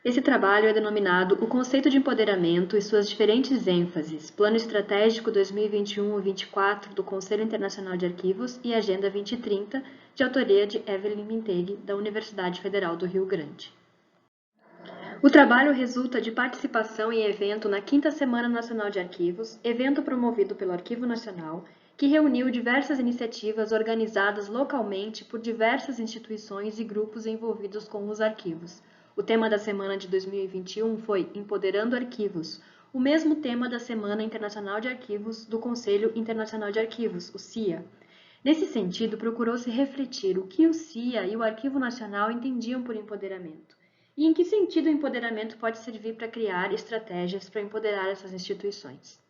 Esse trabalho é denominado O Conceito de Empoderamento e suas diferentes ênfases, Plano Estratégico 2021-24 do Conselho Internacional de Arquivos e Agenda 2030, de autoria de Evelyn Minteg, da Universidade Federal do Rio Grande. O trabalho resulta de participação em evento na 5ª Semana Nacional de Arquivos, evento promovido pelo Arquivo Nacional, que reuniu diversas iniciativas organizadas localmente por diversas instituições e grupos envolvidos com os arquivos. O tema da semana de 2021 foi Empoderando Arquivos, o mesmo tema da Semana Internacional de Arquivos do Conselho Internacional de Arquivos, o CIA. Nesse sentido, procurou-se refletir o que o CIA e o Arquivo Nacional entendiam por empoderamento. E em que sentido o empoderamento pode servir para criar estratégias para empoderar essas instituições.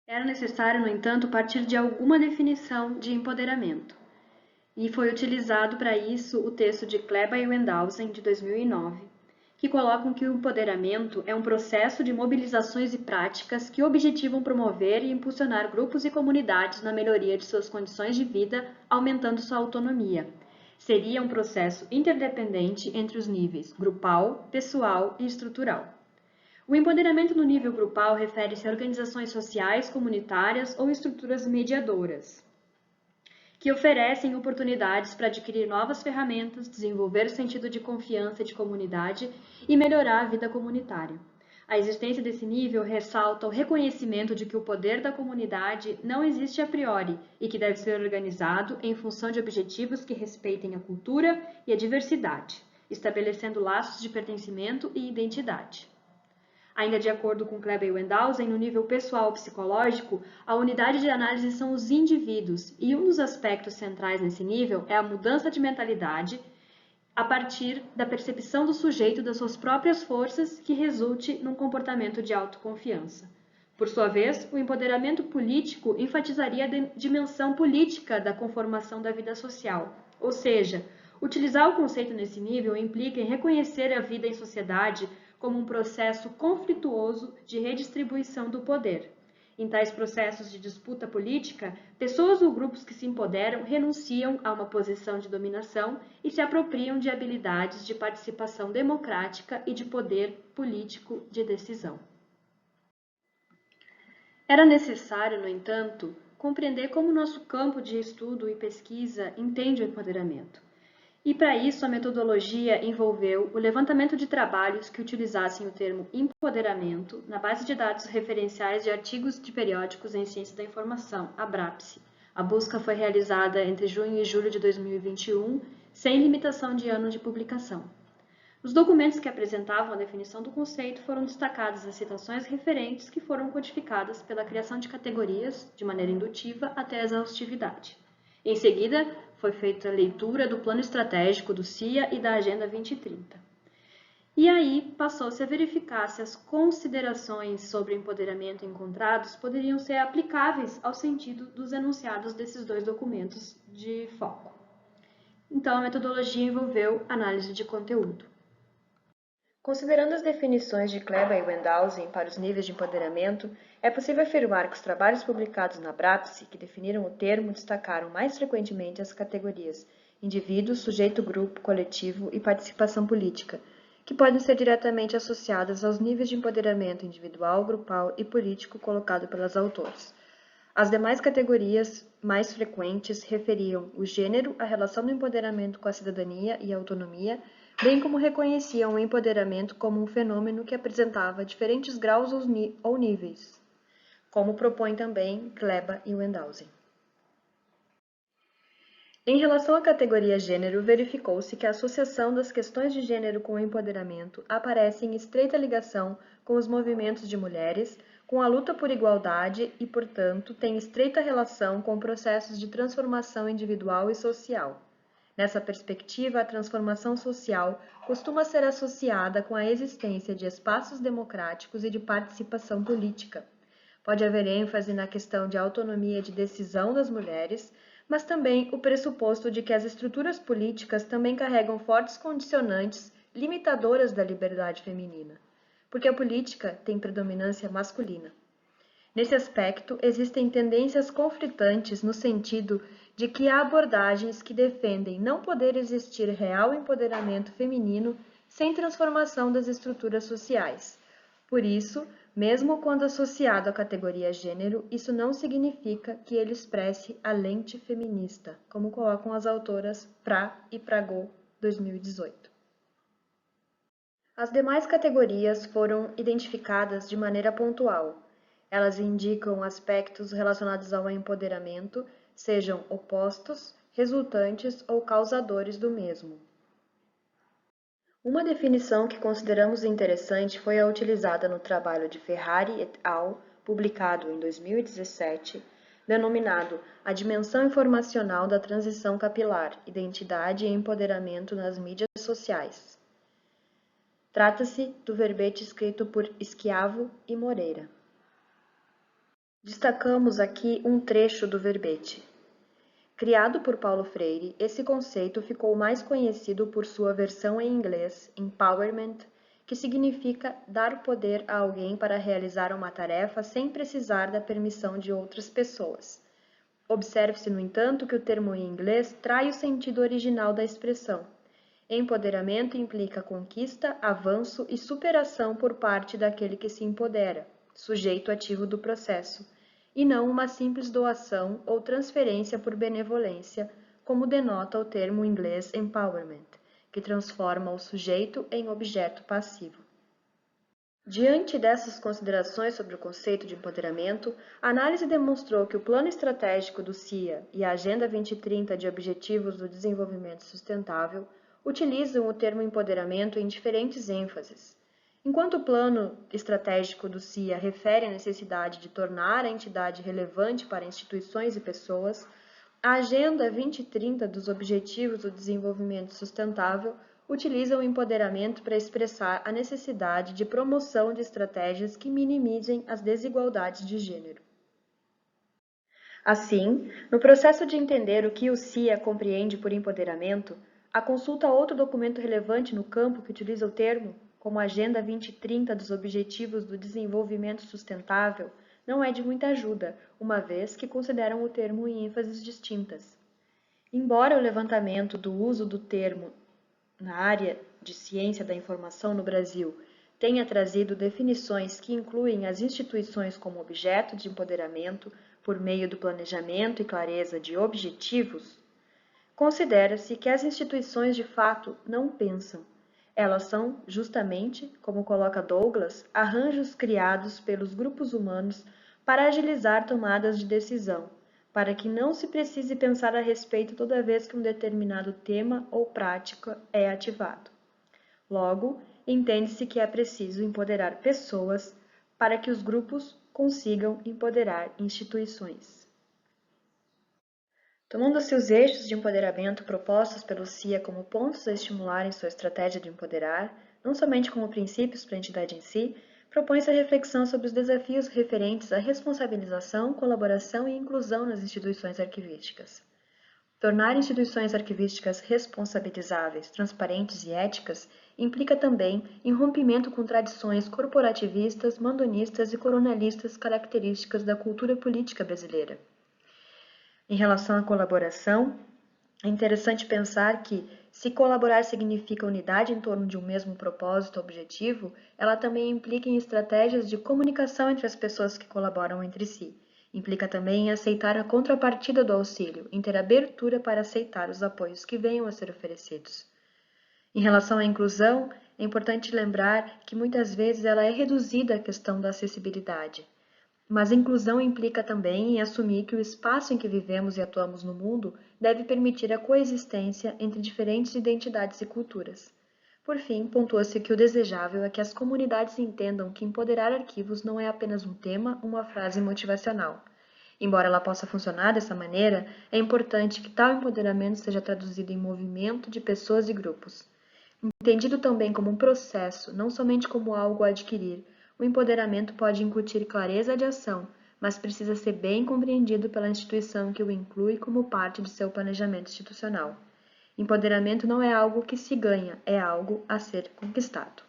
Era necessário, no entanto, partir de alguma definição de empoderamento. E foi utilizado para isso o texto de Kleba e Wendhausen, de 2009, que colocam que o empoderamento é um processo de mobilizações e práticas que objetivam promover e impulsionar grupos e comunidades na melhoria de suas condições de vida, aumentando sua autonomia. Seria um processo interdependente entre os níveis grupal, pessoal e estrutural. O empoderamento no nível grupal refere-se a organizações sociais, comunitárias ou estruturas mediadoras, que oferecem oportunidades para adquirir novas ferramentas, desenvolver sentido de confiança e de comunidade e melhorar a vida comunitária. A existência desse nível ressalta o reconhecimento de que o poder da comunidade não existe a priori e que deve ser organizado em função de objetivos que respeitem a cultura e a diversidade, estabelecendo laços de pertencimento e identidade. Ainda de acordo com Kleber e Wendhausen, no nível pessoal psicológico, a unidade de análise são os indivíduos, e um dos aspectos centrais nesse nível é a mudança de mentalidade a partir da percepção do sujeito das suas próprias forças que resulte num comportamento de autoconfiança. Por sua vez, o empoderamento político enfatizaria a dimensão política da conformação da vida social, ou seja, utilizar o conceito nesse nível implica em reconhecer a vida em sociedade como um processo conflituoso de redistribuição do poder. Em tais processos de disputa política, pessoas ou grupos que se empoderam renunciam a uma posição de dominação e se apropriam de habilidades de participação democrática e de poder político de decisão. Era necessário, no entanto, compreender como nosso campo de estudo e pesquisa entende o empoderamento. E para isso a metodologia envolveu o levantamento de trabalhos que utilizassem o termo empoderamento na base de dados referenciais de artigos de periódicos em ciência da informação, a BRAPSE. A busca foi realizada entre junho e julho de 2021, sem limitação de ano de publicação. Os documentos que apresentavam a definição do conceito foram destacadas as citações referentes que foram codificadas pela criação de categorias, de maneira indutiva até a exaustividade. Em seguida, foi feita a leitura do plano estratégico do CIA e da Agenda 2030. E aí passou-se a verificar se as considerações sobre empoderamento encontrados poderiam ser aplicáveis ao sentido dos enunciados desses dois documentos de foco. Então, a metodologia envolveu análise de conteúdo. Considerando as definições de Kleba e Wendhausen para os níveis de empoderamento, é possível afirmar que os trabalhos publicados na BRAPSE, que definiram o termo, destacaram mais frequentemente as categorias indivíduo, sujeito, grupo, coletivo e participação política, que podem ser diretamente associadas aos níveis de empoderamento individual, grupal e político colocado pelas autores. As demais categorias mais frequentes referiam o gênero, a relação do empoderamento com a cidadania e a autonomia, bem como reconheciam o empoderamento como um fenômeno que apresentava diferentes graus ou níveis, como propõe também Kleba e Wendhausen. Em relação à categoria gênero, verificou-se que a associação das questões de gênero com o empoderamento aparece em estreita ligação com os movimentos de mulheres, com a luta por igualdade e, portanto, tem estreita relação com processos de transformação individual e social. Nessa perspectiva, a transformação social costuma ser associada com a existência de espaços democráticos e de participação política. Pode haver ênfase na questão de autonomia de decisão das mulheres, mas também o pressuposto de que as estruturas políticas também carregam fortes condicionantes limitadoras da liberdade feminina, porque a política tem predominância masculina. Nesse aspecto, existem tendências conflitantes no sentido de que há abordagens que defendem não poder existir real empoderamento feminino sem transformação das estruturas sociais. Por isso, mesmo quando associado à categoria gênero, isso não significa que ele expresse a lente feminista, como colocam as autoras Pra e Pragô, 2018. As demais categorias foram identificadas de maneira pontual. Elas indicam aspectos relacionados ao empoderamento, sejam opostos, resultantes ou causadores do mesmo. Uma definição que consideramos interessante foi a utilizada no trabalho de Ferrari et al., publicado em 2017, denominado A Dimensão Informacional da Transição Capilar, Identidade e Empoderamento nas Mídias Sociais. Trata-se do verbete escrito por Schiavo e Moreira. Destacamos aqui um trecho do verbete. Criado por Paulo Freire, esse conceito ficou mais conhecido por sua versão em inglês, empowerment, que significa dar poder a alguém para realizar uma tarefa sem precisar da permissão de outras pessoas. Observe-se, no entanto, que o termo em inglês trai o sentido original da expressão. Empoderamento implica conquista, avanço e superação por parte daquele que se empodera, sujeito ativo do processo, e não uma simples doação ou transferência por benevolência, como denota o termo inglês empowerment, que transforma o sujeito em objeto passivo. Diante dessas considerações sobre o conceito de empoderamento, a análise demonstrou que o Plano Estratégico do CIA e a Agenda 2030 de Objetivos do Desenvolvimento Sustentável utilizam o termo empoderamento em diferentes ênfases. Enquanto o Plano Estratégico do CIA refere à necessidade de tornar a entidade relevante para instituições e pessoas, a Agenda 2030 dos Objetivos do Desenvolvimento Sustentável utiliza o empoderamento para expressar a necessidade de promoção de estratégias que minimizem as desigualdades de gênero. Assim, no processo de entender o que o CIA compreende por empoderamento, a consulta a outro documento relevante no campo que utiliza o termo, como a Agenda 2030 dos Objetivos do Desenvolvimento Sustentável, não é de muita ajuda, uma vez que consideram o termo em ênfases distintas. Embora o levantamento do uso do termo na área de ciência da informação no Brasil tenha trazido definições que incluem as instituições como objeto de empoderamento por meio do planejamento e clareza de objetivos, considera-se que as instituições de fato não pensam. Elas são, justamente, como coloca Douglas, arranjos criados pelos grupos humanos para agilizar tomadas de decisão, para que não se precise pensar a respeito toda vez que um determinado tema ou prática é ativado. Logo, entende-se que é preciso empoderar pessoas para que os grupos consigam empoderar instituições. Tomando-se os eixos de empoderamento propostos pelo CIA como pontos a estimular em sua estratégia de empoderar, não somente como princípios para a entidade em si, propõe-se a reflexão sobre os desafios referentes à responsabilização, colaboração e inclusão nas instituições arquivísticas. Tornar instituições arquivísticas responsabilizáveis, transparentes e éticas implica também em rompimento com tradições corporativistas, mandonistas e coronalistas características da cultura política brasileira. Em relação à colaboração, é interessante pensar que, se colaborar significa unidade em torno de um mesmo propósito ou objetivo, ela também implica em estratégias de comunicação entre as pessoas que colaboram entre si. Implica também em aceitar a contrapartida do auxílio, em ter abertura para aceitar os apoios que venham a ser oferecidos. Em relação à inclusão, é importante lembrar que muitas vezes ela é reduzida à questão da acessibilidade. Mas a inclusão implica também em assumir que o espaço em que vivemos e atuamos no mundo deve permitir a coexistência entre diferentes identidades e culturas. Por fim, pontua-se que o desejável é que as comunidades entendam que empoderar arquivos não é apenas um tema, uma frase motivacional. Embora ela possa funcionar dessa maneira, é importante que tal empoderamento seja traduzido em movimento de pessoas e grupos. Entendido também como um processo, não somente como algo a adquirir, o empoderamento pode incutir clareza de ação, mas precisa ser bem compreendido pela instituição que o inclui como parte de seu planejamento institucional. Empoderamento não é algo que se ganha, é algo a ser conquistado.